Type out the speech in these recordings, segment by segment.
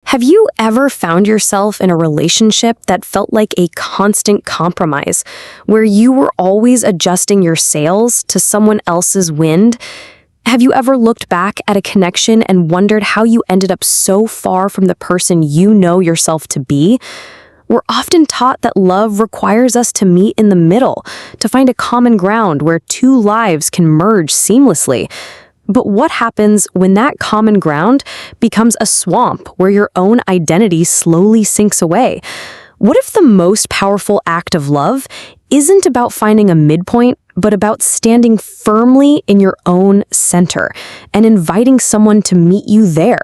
Have you ever found yourself in a relationship that felt like a constant compromise, where you were always adjusting your sails to someone else's wind? Have you ever looked back at a connection and wondered how you ended up so far from the person you know yourself to be? We're often taught that love requires us to meet in the middle, to find a common ground where two lives can merge seamlessly. But what happens when that common ground becomes a swamp where your own identity slowly sinks away? What if the most powerful act of love isn't about finding a midpoint, but about standing firmly in your own center and inviting someone to meet you there?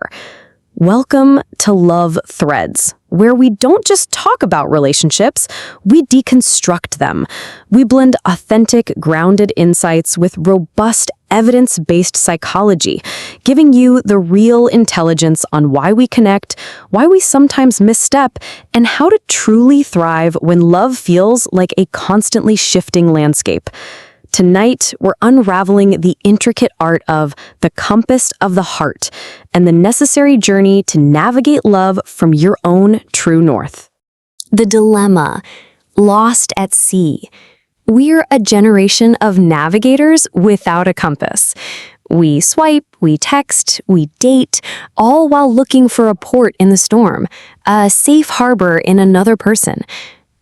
Welcome to Love Threads, where we don't just talk about relationships, we deconstruct them. We blend authentic, grounded insights with robust, evidence-based psychology, giving you the real intelligence on why we connect, why we sometimes misstep, and how to truly thrive when love feels like a constantly shifting landscape. Tonight, we're unraveling the intricate art of the compass of the heart and the necessary journey to navigate love from your own true north. The dilemma, lost at sea. We're a generation of navigators without a compass. We swipe, we text, we date, all while looking for a port in the storm, a safe harbor in another person.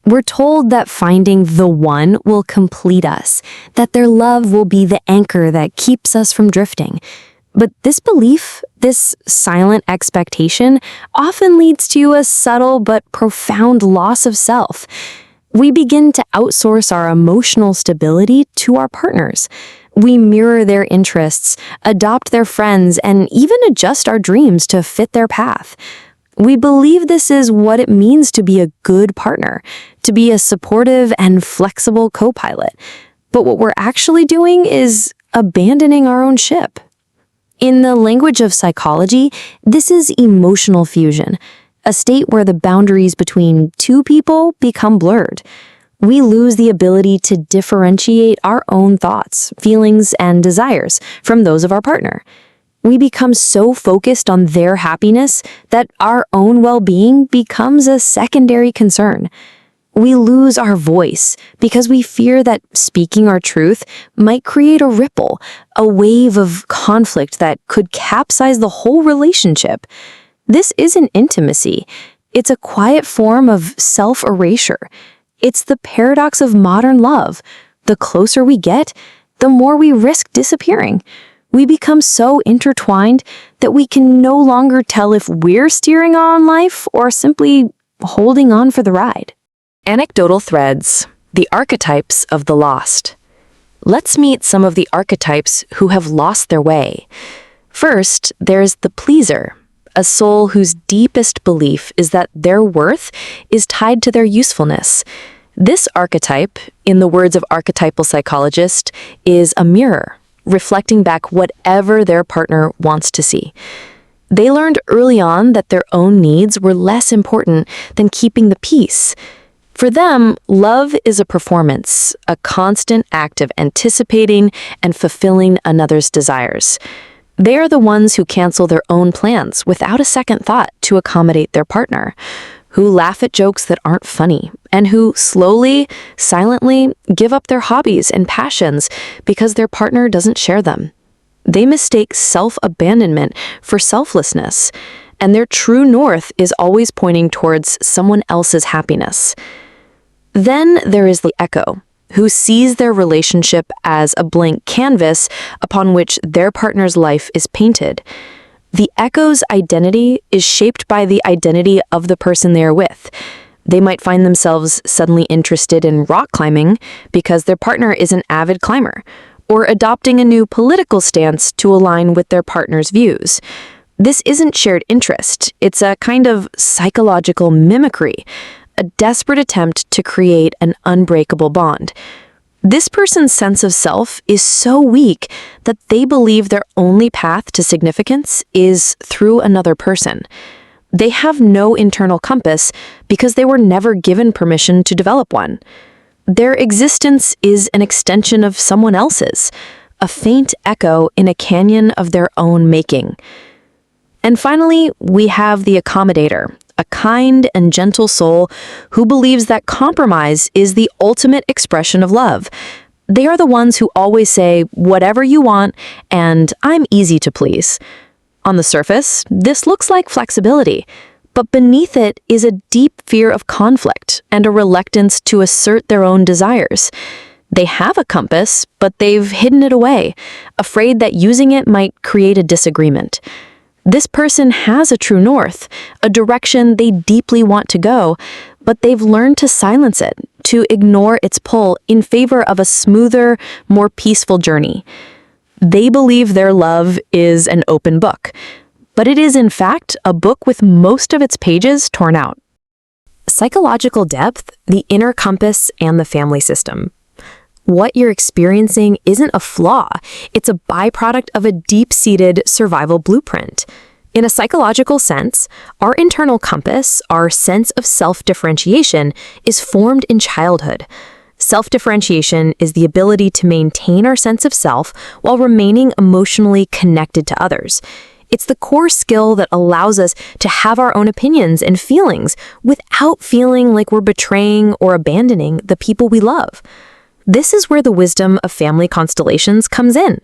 We're told that finding the one will complete us, that their love will be the anchor that keeps us from drifting. But this belief, this silent expectation, often leads to a subtle but profound loss of self. We begin to outsource our emotional stability to our partners. We mirror their interests, adopt their friends, and even adjust our dreams to fit their path. We believe this is what it means to be a good partner, to be a supportive and flexible co-pilot. But what we're actually doing is abandoning our own ship. In the language of psychology, this is emotional fusion, a state where the boundaries between two people become blurred. We lose the ability to differentiate our own thoughts, feelings, and desires from those of our partner. We become so focused on their happiness that our own well-being becomes a secondary concern. We lose our voice because we fear that speaking our truth might create a ripple, a wave of conflict that could capsize the whole relationship. This isn't intimacy. It's a quiet form of self-erasure. It's the paradox of modern love. The closer we get, the more we risk disappearing. We become so intertwined that we can no longer tell if we're steering on life or simply holding on for the ride. Anecdotal threads, the archetypes of the lost. Let's meet some of the archetypes who have lost their way. First, there's the pleaser, a soul whose deepest belief is that their worth is tied to their usefulness. This archetype, in the words of archetypal psychologist, is a mirror, reflecting back whatever their partner wants to see. They learned early on that their own needs were less important than keeping the peace. For them, love is a performance, a constant act of anticipating and fulfilling another's desires. They are the ones who cancel their own plans without a second thought to accommodate their partner, who laugh at jokes that aren't funny, and who slowly, silently give up their hobbies and passions because their partner doesn't share them. They mistake self-abandonment for selflessness, and their true north is always pointing towards someone else's happiness. Then there is the echo, who sees their relationship as a blank canvas upon which their partner's life is painted. The echo's identity is shaped by the identity of the person they are with. They might find themselves suddenly interested in rock climbing because their partner is an avid climber, or adopting a new political stance to align with their partner's views. This isn't shared interest, it's a kind of psychological mimicry, a desperate attempt to create an unbreakable bond. This person's sense of self is so weak that they believe their only path to significance is through another person. They have no internal compass because they were never given permission to develop one. Their existence is an extension of someone else's, a faint echo in a canyon of their own making. And finally, we have the accommodator, a kind and gentle soul who believes that compromise is the ultimate expression of love. They are the ones who always say, whatever you want, and I'm easy to please. On the surface, this looks like flexibility, but beneath it is a deep fear of conflict and a reluctance to assert their own desires. They have a compass, but they've hidden it away, afraid that using it might create a disagreement. This person has a true north, a direction they deeply want to go, but they've learned to silence it, to ignore its pull in favor of a smoother, more peaceful journey. They believe their love is an open book, but it is in fact a book with most of its pages torn out. Psychological depth, the inner compass, and the family system. What you're experiencing isn't a flaw, it's a byproduct of a deep-seated survival blueprint. In a psychological sense, our internal compass, our sense of self-differentiation, is formed in childhood. Self-differentiation is the ability to maintain our sense of self while remaining emotionally connected to others. It's the core skill that allows us to have our own opinions and feelings without feeling like we're betraying or abandoning the people we love. This is where the wisdom of family constellations comes in.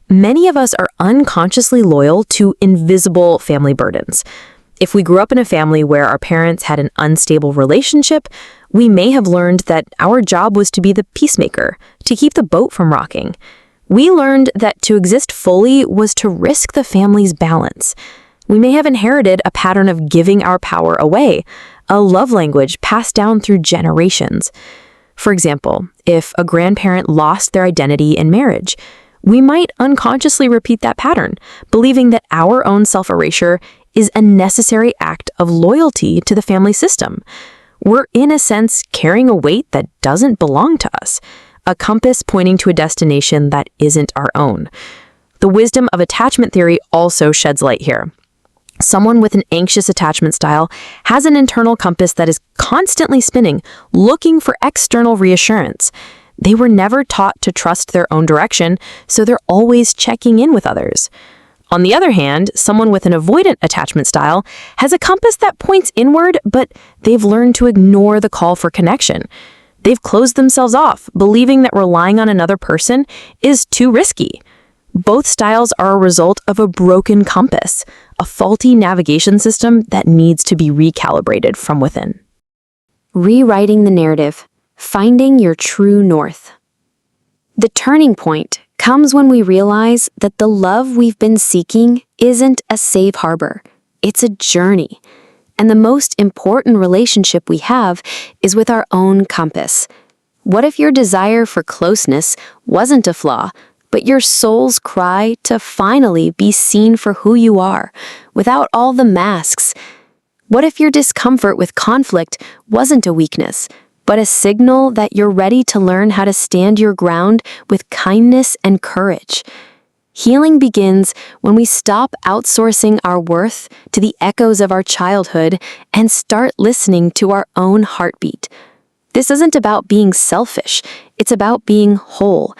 Many of us are unconsciously loyal to invisible family burdens. If we grew up in a family where our parents had an unstable relationship, we may have learned that our job was to be the peacemaker, to keep the boat from rocking. We learned that to exist fully was to risk the family's balance. We may have inherited a pattern of giving our power away, a love language passed down through generations. For example, if a grandparent lost their identity in marriage, we might unconsciously repeat that pattern, believing that our own self-erasure is a necessary act of loyalty to the family system. We're, in a sense, carrying a weight that doesn't belong to us, a compass pointing to a destination that isn't our own. The wisdom of attachment theory also sheds light here. Someone with an anxious attachment style has an internal compass that is constantly spinning, looking for external reassurance. They were never taught to trust their own direction, so they're always checking in with others. On the other hand, someone with an avoidant attachment style has a compass that points inward, but they've learned to ignore the call for connection. They've closed themselves off, believing that relying on another person is too risky. Both styles are a result of a broken compass, a faulty navigation system that needs to be recalibrated from within. Rewriting the narrative, finding your true north. The turning point comes when we realize that the love we've been seeking isn't a safe harbor. It's a journey. And the most important relationship we have is with our own compass. What if your desire for closeness wasn't a flaw, but your soul's cry to finally be seen for who you are, without all the masks? What if your discomfort with conflict wasn't a weakness, but a signal that you're ready to learn how to stand your ground with kindness and courage? Healing begins when we stop outsourcing our worth to the echoes of our childhood and start listening to our own heartbeat. This isn't about being selfish, it's about being whole.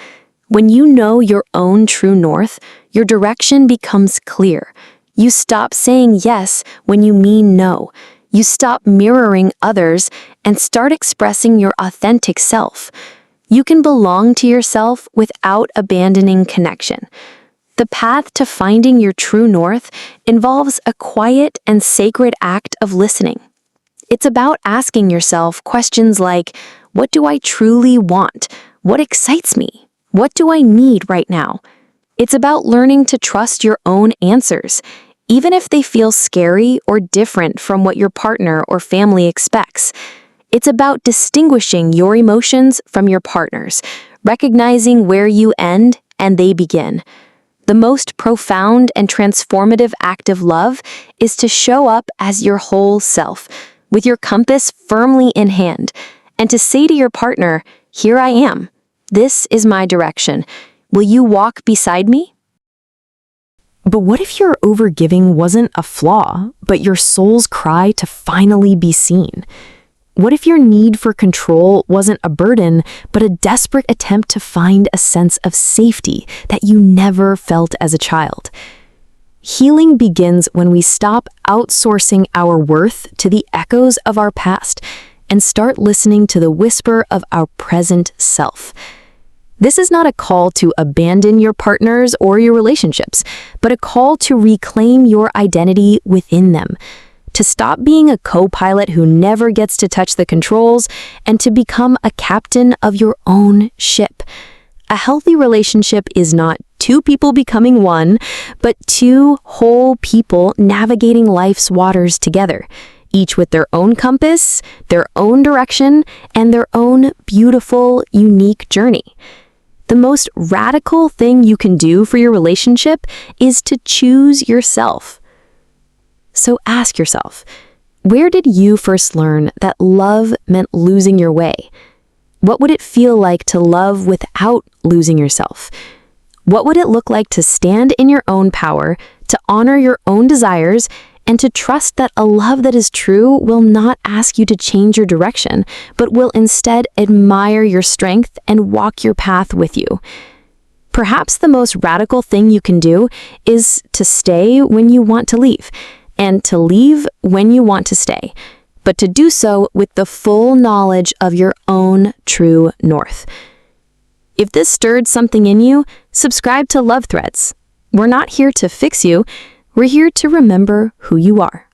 When you know your own true north, your direction becomes clear. You stop saying yes when you mean no. You stop mirroring others and start expressing your authentic self. You can belong to yourself without abandoning connection. The path to finding your true north involves a quiet and sacred act of listening. It's about asking yourself questions like, what do I truly want? What excites me? What do I need right now? It's about learning to trust your own answers, even if they feel scary or different from what your partner or family expects. It's about distinguishing your emotions from your partner's, recognizing where you end and they begin. The most profound and transformative act of love is to show up as your whole self, with your compass firmly in hand, and to say to your partner, "Here I am. This is my direction. Will you walk beside me?" But what if your overgiving wasn't a flaw, but your soul's cry to finally be seen? What if your need for control wasn't a burden, but a desperate attempt to find a sense of safety that you never felt as a child? Healing begins when we stop outsourcing our worth to the echoes of our past and start listening to the whisper of our present self. This is not a call to abandon your partners or your relationships, but a call to reclaim your identity within them, to stop being a co-pilot who never gets to touch the controls, and to become a captain of your own ship. A healthy relationship is not two people becoming one, but two whole people navigating life's waters together, each with their own compass, their own direction, and their own beautiful, unique journey. The most radical thing you can do for your relationship is to choose yourself. So ask yourself, where did you first learn that love meant losing your way? What would it feel like to love without losing yourself? What would it look like to stand in your own power, to honor your own desires, and to trust that a love that is true will not ask you to change your direction, but will instead admire your strength and walk your path with you? Perhaps the most radical thing you can do is to stay when you want to leave, and to leave when you want to stay, but to do so with the full knowledge of your own true north. If this stirred something in you, subscribe to Love Threads. We're not here to fix you, we're here to remember who you are.